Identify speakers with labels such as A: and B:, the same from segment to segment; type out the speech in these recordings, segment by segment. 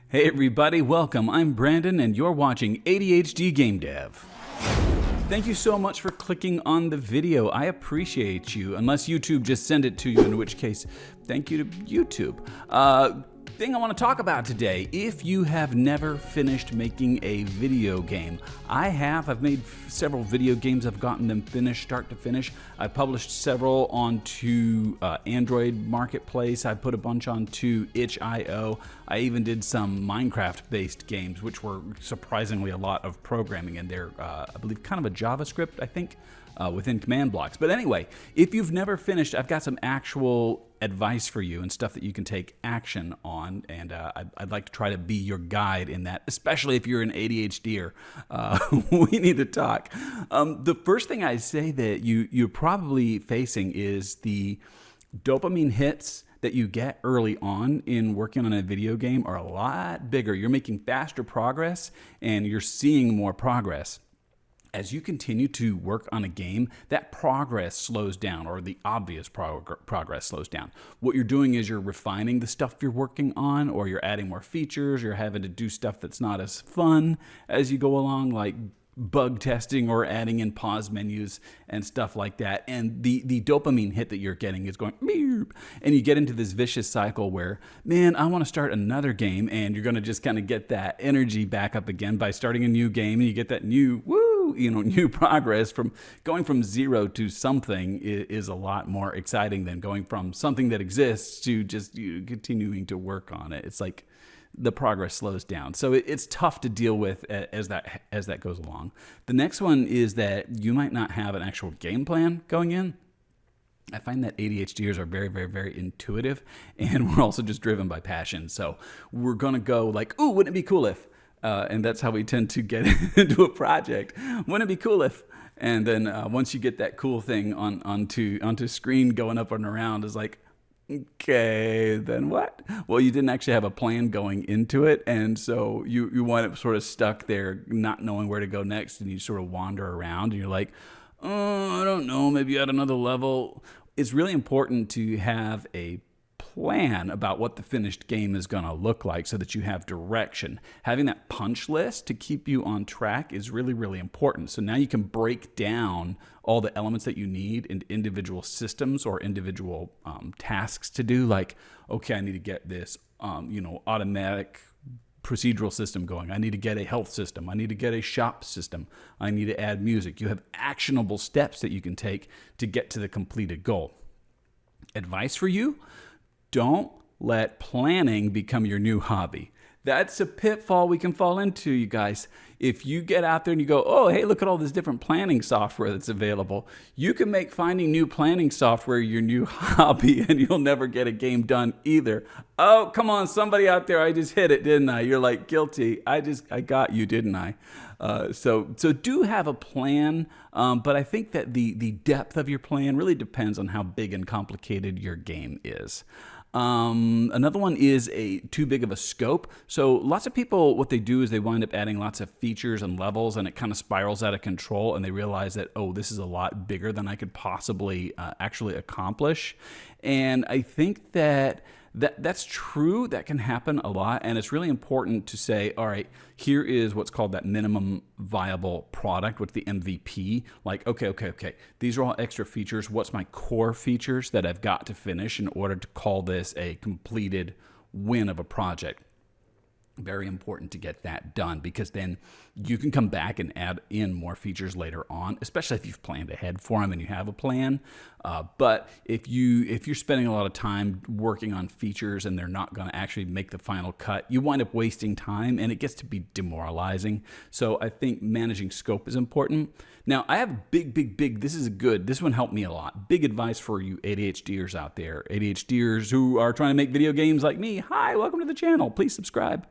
A: Hey everybody, welcome. I'm Brandon and you're watching ADHD Game Dev. Thank you so much for clicking on the video. I appreciate you, unless YouTube just send it to you, in which case, thank you to YouTube. Thing I want to talk about today, if you have never finished making a video game. I have. I've made several video games. I've gotten them finished, start to finish. I've published several onto Android Marketplace. I put a bunch onto itch.io. I even did some Minecraft-based games, which were surprisingly a lot of programming in there. I believe kind of a JavaScript, I think, within command blocks. But anyway, if you've never finished, I've got some actual advice for you and stuff that you can take action on, and I'd like to try to be your guide in that, especially if you're an ADHDer. We need to talk. The first thing I say that you're probably facing is the dopamine hits that you get early on in working on a video game are a lot bigger. You're making faster progress and you're seeing more progress. As you continue to work on a game, that progress slows down, or the obvious progress slows down. What you're doing is you're refining the stuff you're working on, or you're adding more features, you're having to do stuff that's not as fun as you go along, like bug testing or adding in pause menus and stuff like that. And the dopamine hit that you're getting is going, meow, and you get into this vicious cycle where, man, I want to start another game, and you're going to just kind of get that energy back up again by starting a new game, and you get that new, new progress. From going from zero to something is a lot more exciting than going from something that exists to just continuing to work on it. It's like the progress slows down. So it's tough to deal with as that goes along. The next one is that you might not have an actual game plan going in. I find that ADHDers are very, very, very intuitive, and we're also just driven by passion. So we're going to go like, ooh, wouldn't it be cool if? And that's how we tend to get into a project. Wouldn't it be cool if? And then once you get that cool thing onto screen going up and around, is like, okay, then what? Well, you didn't actually have a plan going into it, and so you wind up sort of stuck there, not knowing where to go next, and you sort of wander around, and you're like, oh, I don't know, maybe at another level. It's really important to have a plan about what the finished game is going to look like so that you have direction. Having that punch list to keep you on track is really, really important. So now you can break down all the elements that you need into individual systems or individual tasks to do. Like, okay, I need to get this automatic procedural system going. I need to get a health system. I need to get a shop system. I need to add music. You have actionable steps that you can take to get to the completed goal. Advice for you: don't let planning become your new hobby. That's a pitfall we can fall into, you guys. If you get out there and you go, oh, hey, look at all this different planning software that's available, you can make finding new planning software your new hobby, and you'll never get a game done either. Oh, come on, somebody out there, I just hit it, didn't I? You're like, guilty. I got you, didn't I? So do have a plan, but I think that the depth of your plan really depends on how big and complicated your game is. Another one is too big of a scope. So lots of people, what they do is they wind up adding lots of features and levels, and it kind of spirals out of control, and they realize that, oh, this is a lot bigger than I could possibly actually accomplish. And I think that's true. That can happen a lot, and it's really important to say, all right, here is what's called that minimum viable product, with the MVP. Like, okay, these are all extra features. What's my core features that I've got to finish in order to call this a completed win of a project? Very important to get that done, because then you can come back and add in more features later on, especially if you've planned ahead for them and you have a plan. But if you're spending a lot of time working on features and they're not going to actually make the final cut, you wind up wasting time, and it gets to be demoralizing. So I think managing scope is important. Now, I have big, this one helped me a lot. Big advice for you ADHDers out there, ADHDers who are trying to make video games like me. Hi, welcome to the channel. Please subscribe.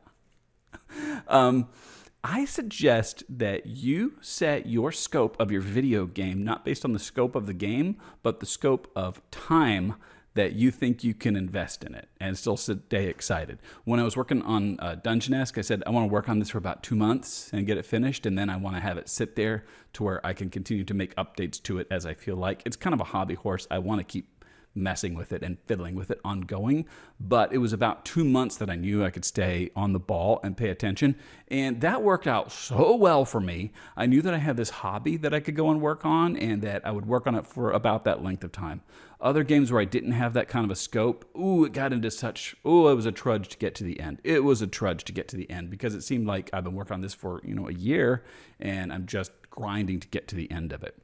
A: I suggest that you set your scope of your video game not based on the scope of the game, but the scope of time that you think you can invest in it and still stay excited. When I was working on Dungeonesque, I said, I want to work on this for about 2 months and get it finished, and then I want to have it sit there to where I can continue to make updates to it as I feel like. It's kind of a hobby horse. I want to keep messing with it and fiddling with it ongoing. But it was about 2 months that I knew I could stay on the ball and pay attention. And that worked out so well for me. I knew that I had this hobby that I could go and work on, and that I would work on it for about that length of time. Other games where I didn't have that kind of a scope, it got into such, it was a trudge to get to the end. It was a trudge to get to the end because it seemed like I've been working on this for, a year, and I'm just grinding to get to the end of it.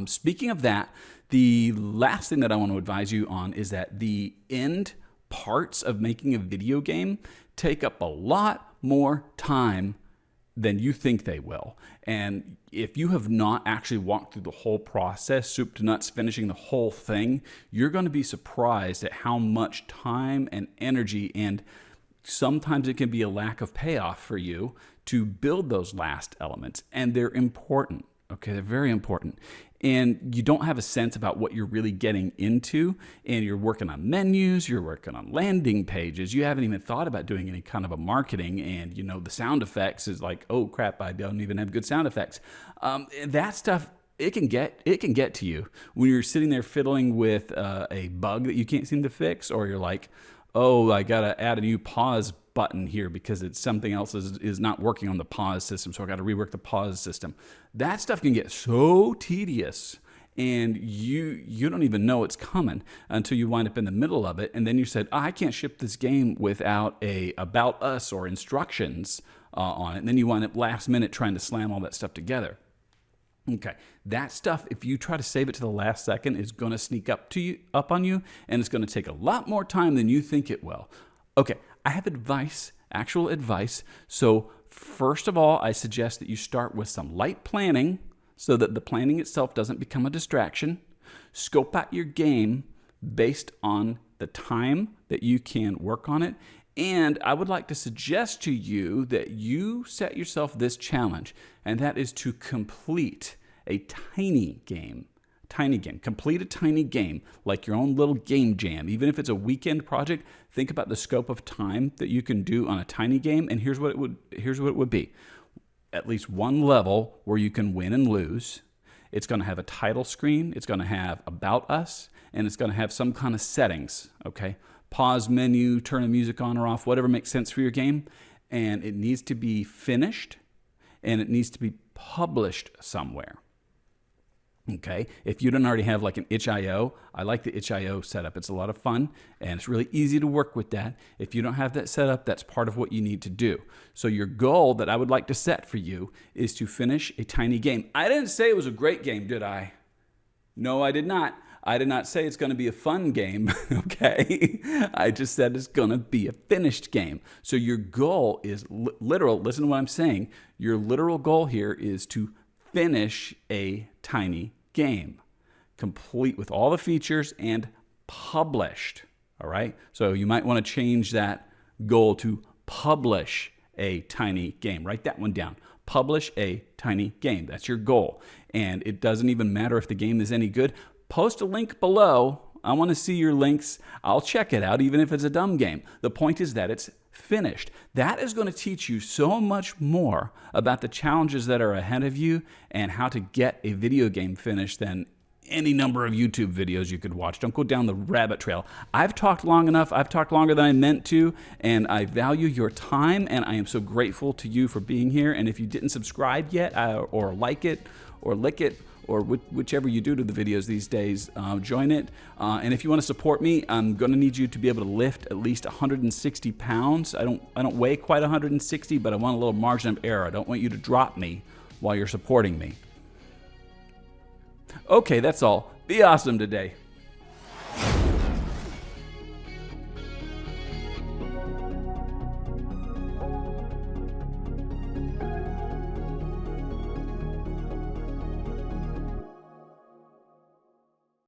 A: Speaking of that, the last thing that I want to advise you on is that the end parts of making a video game take up a lot more time than you think they will. And if you have not actually walked through the whole process, soup to nuts, finishing the whole thing, you're going to be surprised at how much time and energy, and sometimes it can be a lack of payoff for you to build those last elements. And they're important. Okay, they're very important. And you don't have a sense about what you're really getting into, and you're working on menus, you're working on landing pages, you haven't even thought about doing any kind of a marketing, and the sound effects is like, oh crap, I don't even have good sound effects. That stuff, it can get to you when you're sitting there fiddling with a bug that you can't seem to fix, or you're like, oh, I gotta add a new pause button here because it's something else is not working on the pause system, so I got to rework the pause system. That stuff can get so tedious, and you don't even know it's coming until you wind up in the middle of it, and then you said, I can't ship this game without a about us or instructions on it, and then you wind up last minute trying to slam all that stuff together. Okay, that stuff, if you try to save it to the last second, is going to sneak up on you, and it's going to take a lot more time than you think it will. Okay, I have advice, actual advice. So first of all, I suggest that you start with some light planning so that the planning itself doesn't become a distraction. Scope out your game based on the time that you can work on it. And I would like to suggest to you that you set yourself this challenge, and that is to complete a tiny game. Complete a tiny game, like your own little game jam. Even if it's a weekend project, think about the scope of time that you can do on a tiny game, and here's what it would be. At least one level where you can win and lose. It's going to have a title screen, it's going to have about us, and it's going to have some kind of settings, okay? Pause menu, turn the music on or off, whatever makes sense for your game. And it needs to be finished, and it needs to be published somewhere. Okay, if you don't already have like an itch.io, I like the itch.io setup. It's a lot of fun, and it's really easy to work with that. If you don't have that set up, that's part of what you need to do. So your goal that I would like to set for you is to finish a tiny game. I didn't say it was a great game, did I? No, I did not. I did not say it's going to be a fun game, okay? I just said it's going to be a finished game. So your goal is literal, listen to what I'm saying. Your literal goal here is to finish a tiny game, complete with all the features and published, all right? So you might want to change that goal to publish a tiny game. Write that one down. Publish a tiny game. That's your goal. And it doesn't even matter if the game is any good. Post a link below. I want to see your links. I'll check it out, even if it's a dumb game. The point is that it's finished. That is going to teach you so much more about the challenges that are ahead of you and how to get a video game finished than any number of YouTube videos you could watch. Don't go down the rabbit trail. I've talked long enough. I've talked longer than I meant to, and I value your time, and I am so grateful to you for being here. And if you didn't subscribe yet, or like it, or lick it, or whichever you do to the videos these days, join it. And if you want to support me, I'm going to need you to be able to lift at least 160 pounds. I don't weigh quite 160, but I want a little margin of error. I don't want you to drop me while you're supporting me. Okay, that's all. Be awesome today.